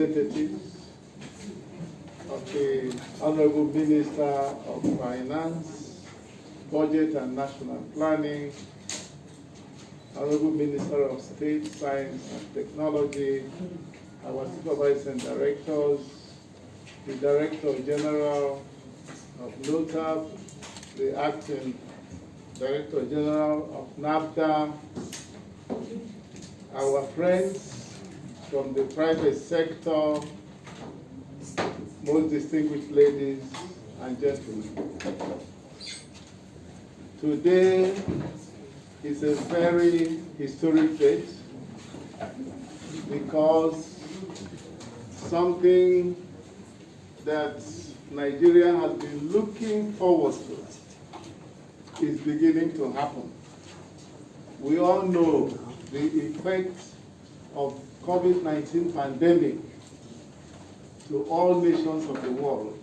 representatives of the Honourable Minister of Finance, Budget and National Planning, Honourable Minister of State, Science and Technology, our supervising directors, the Director General of NOTAP, the Acting Director General of NAFTA, our friends from the private sector, most distinguished ladies and gentlemen. Today is a very historic date because something that Nigeria has been looking forward to is beginning to happen. We all know the effect of COVID-19 pandemic to all nations of the world.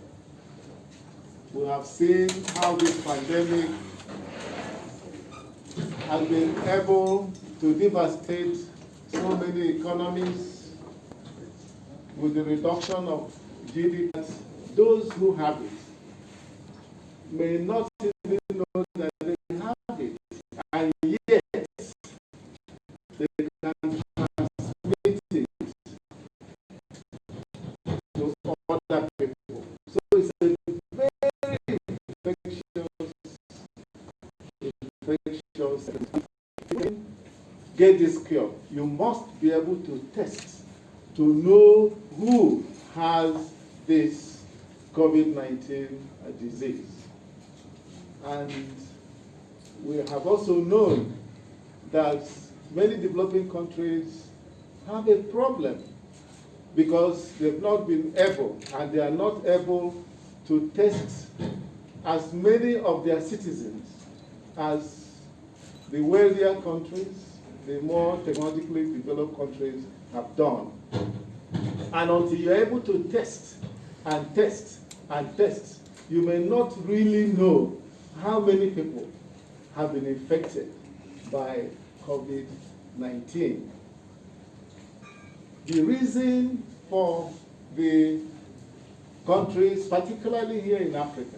We have seen how this pandemic has been able to devastate so many economies with the reduction of GDP. Those who have it may not even know that they have it, and yet they can transmit it to other people. So it's a very infectious. Get this cure. You must be able to test to know who has this COVID-19 disease. And we have also known that many developing countries have a problem because they've not been able, and they are not able to test as many of their citizens as the wealthier countries, the more technologically developed countries have done. And until you're able to test and test and test, you may not really know how many people have been infected by COVID-19. The reason for the countries, particularly here in Africa,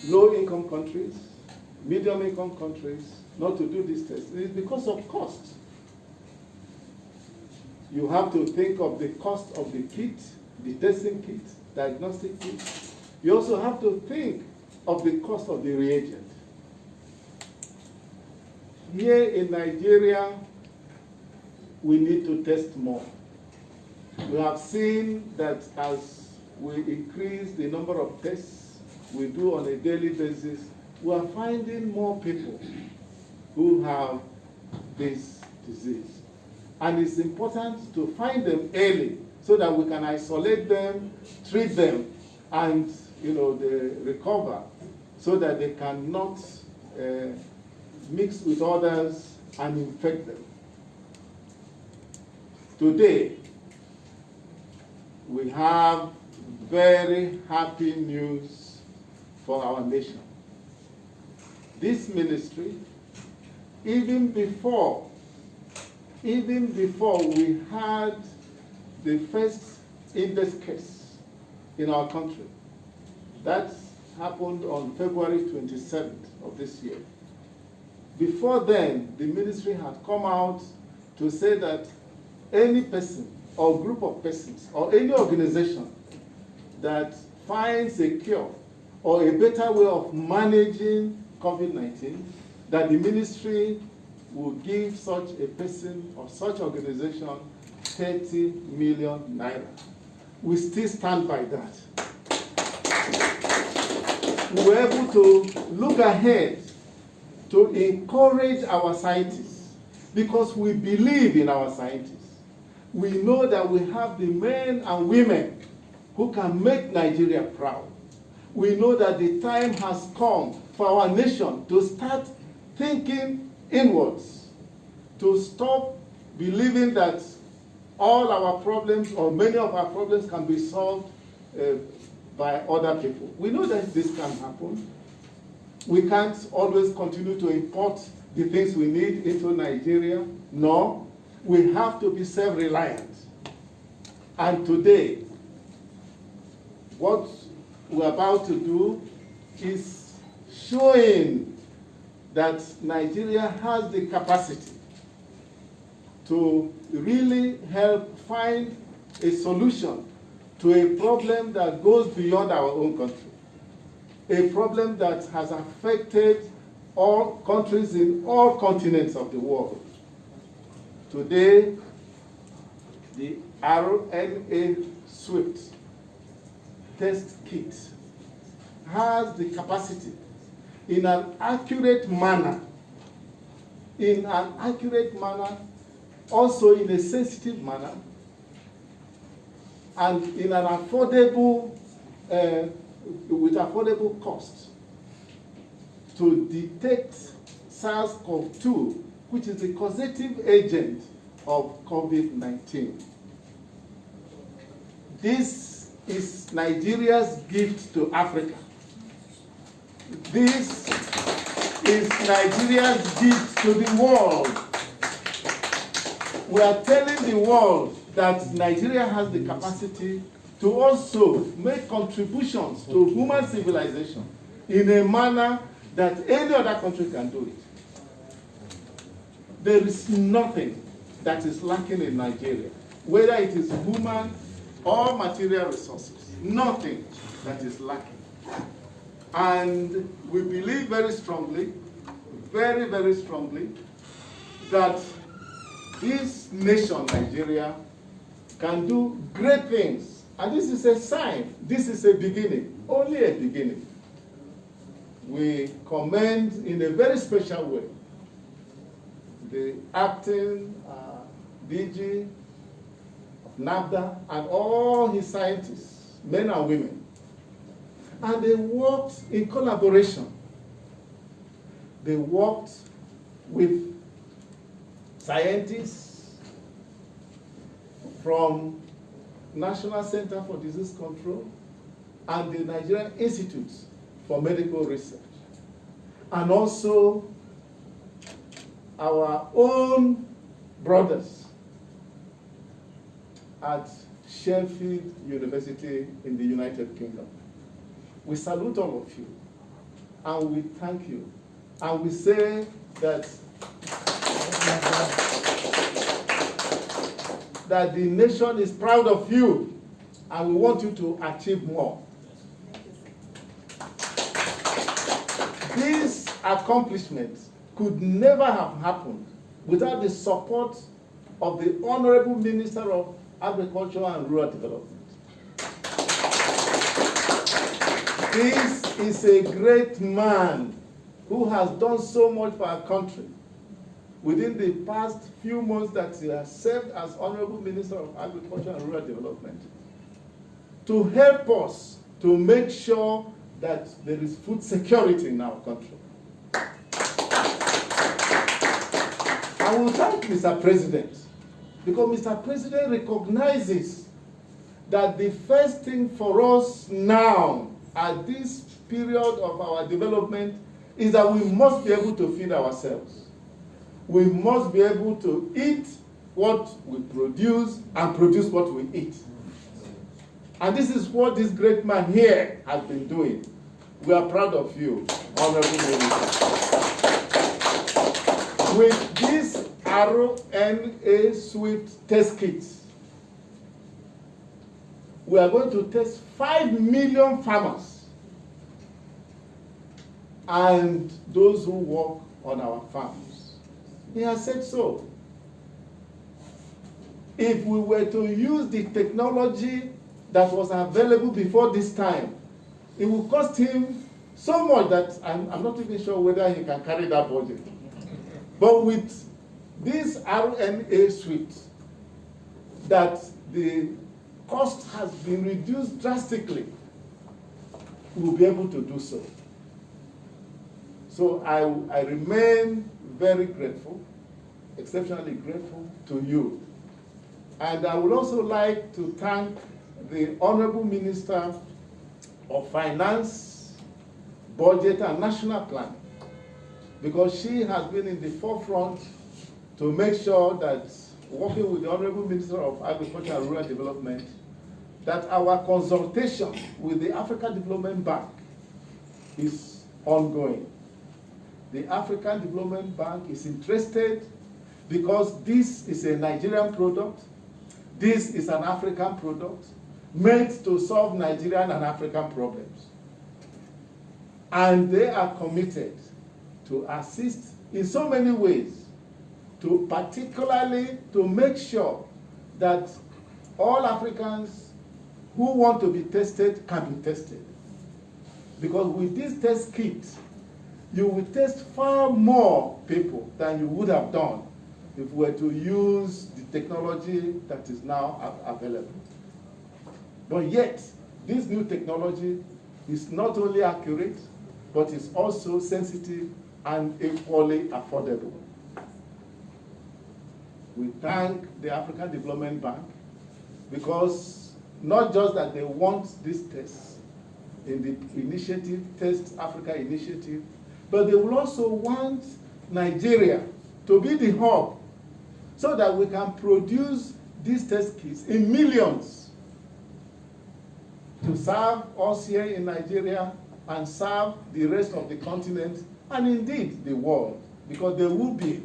low-income countries, medium-income countries, not to do this test is because of cost. You have to think of the cost of the kit, the testing kit, diagnostic kit. You also have to think of the cost of the reagent. Here in Nigeria, we need to test more. We have seen that as we increase the number of tests we do on a daily basis, we are finding more people who have this disease. And it's important to find them early so that we can isolate them, treat them, and they recover so that they cannot mix with others and infect them. Today, we have very happy news for our nation. This ministry, even before we had the first index case in our country, that happened on February 27th of this year. Before then, the ministry had come out to say that any person or group of persons or any organization that finds a cure or a better way of managing COVID-19, that the ministry will give such a person or such organization 30 million naira. We still stand by that. We were able to look ahead to encourage our scientists because we believe in our scientists. We know that we have the men and women who can make Nigeria proud. We know that the time has come for our nation to start thinking inwards, to stop believing that all our problems or many of our problems can be solved by other people. We know that this can happen. We can't always continue to import the things we need into Nigeria. No, we have to be self-reliant. And today, what we're about to do is showing that Nigeria has the capacity to really help find a solution to a problem that goes beyond our own country, a problem that has affected all countries in all continents of the world. Today, the RNASWIFT test kit has the capacity in an accurate manner, also in a sensitive manner, and in an affordable, with affordable cost, to detect SARS-CoV-2, which is the causative agent of COVID-19. This is Nigeria's gift to Africa. This is Nigeria's gift to the world. We are telling the world that Nigeria has the capacity to also make contributions to human civilization in a manner that any other country can do it. There is nothing that is lacking in Nigeria, whether it is human or material resources, nothing that is lacking. And we believe very strongly, very, very strongly, that this nation, Nigeria, can do great things. And this is a sign, this is a beginning, only a beginning. We commend in a very special way the acting DG of NAFDA and all his scientists, men and women. And they worked in collaboration. They worked with scientists from National Center for Disease Control and the Nigerian Institute for Medical Research, and also our own brothers at Sheffield University in the United Kingdom. We salute all of you, and we thank you, and we say that the nation is proud of you, and we want you to achieve more. These accomplishments could never have happened without the support of the Honourable Minister of Agriculture and Rural Development. This is a great man who has done so much for our country within the past few months that he has served as Honourable Minister of Agriculture and Rural Development, to help us to make sure that there is food security in our country. I will thank Mr. President, because Mr. President recognizes that the first thing for us now, at this period of our development, is that we must be able to feed ourselves. We must be able to eat what we produce and produce what we eat. And this is what this great man here has been doing. We are proud of you, Honourable Minister. With this RNASWIFT test kits, we are going to test 5 million farmers and those who work on our farms. He has said so. If we were to use the technology that was available before this time, it would cost him so much that I'm not even sure whether he can carry that budget. But with this RNASWIFT, that the cost has been reduced drastically, we will be able to do so. So I remain very grateful, exceptionally grateful to you. And I would also like to thank the Honourable Minister of Finance, Budget and National Planning, because she has been in the forefront to make sure that working with the Honourable Minister of Agriculture and Rural Development, that our consultation with the African Development Bank is ongoing. The African Development Bank is interested because this is a Nigerian product, this is an African product, meant to solve Nigerian and African problems. And they are committed to assist in so many ways, particularly to make sure that all Africans who want to be tested can be tested. Because with this test kit, you will test far more people than you would have done if we were to use the technology that is now available. But yet, this new technology is not only accurate, but is also sensitive and equally affordable. We thank the African Development Bank because not just that they want this test in the initiative, Test Africa initiative, but they will also want Nigeria to be the hub so that we can produce these test kits in millions to serve us here in Nigeria and serve the rest of the continent and indeed the world, because there will be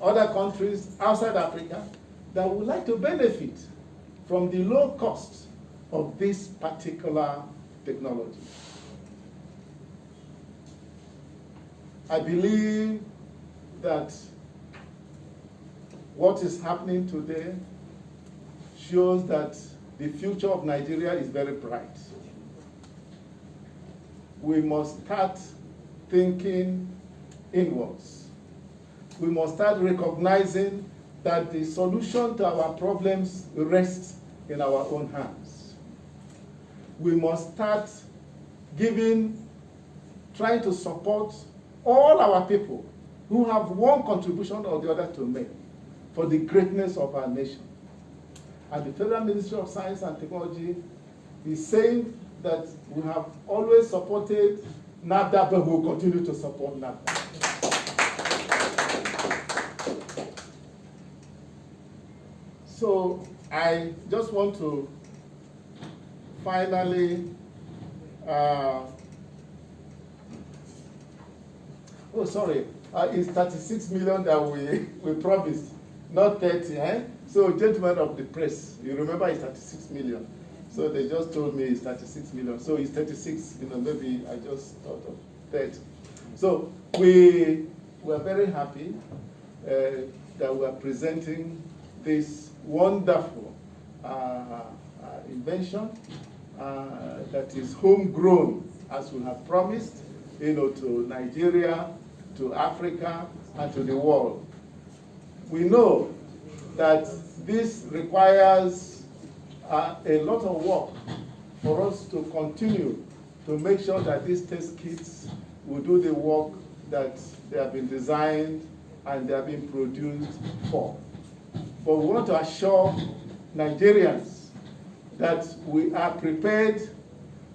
other countries outside Africa that would like to benefit from the low cost of this particular technology. I believe that what is happening today shows that the future of Nigeria is very bright. We must start thinking inwards. We must start recognizing that the solution to our problems rests in our own hands. We must start trying to support all our people who have one contribution or the other to make for the greatness of our nation. And the Federal Ministry of Science and Technology is saying that we have always supported NAFDA, but we will continue to support NAFDA. So I just want to finally it's 36 million that we promised, not 30, eh? So gentlemen of the press, you remember it's 36 million. So they just told me it's 36 million. So it's 36, maybe I just thought of 30. So we were very happy that we are presenting this wonderful invention that is homegrown, as we have promised, to Nigeria, to Africa, and to the world. We know that this requires a lot of work for us to continue to make sure that these test kits will do the work that they have been designed and they have been produced for. But we want to assure Nigerians that we are prepared,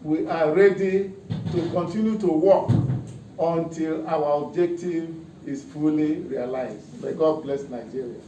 we are ready to continue to work until our objective is fully realized. May God bless Nigeria.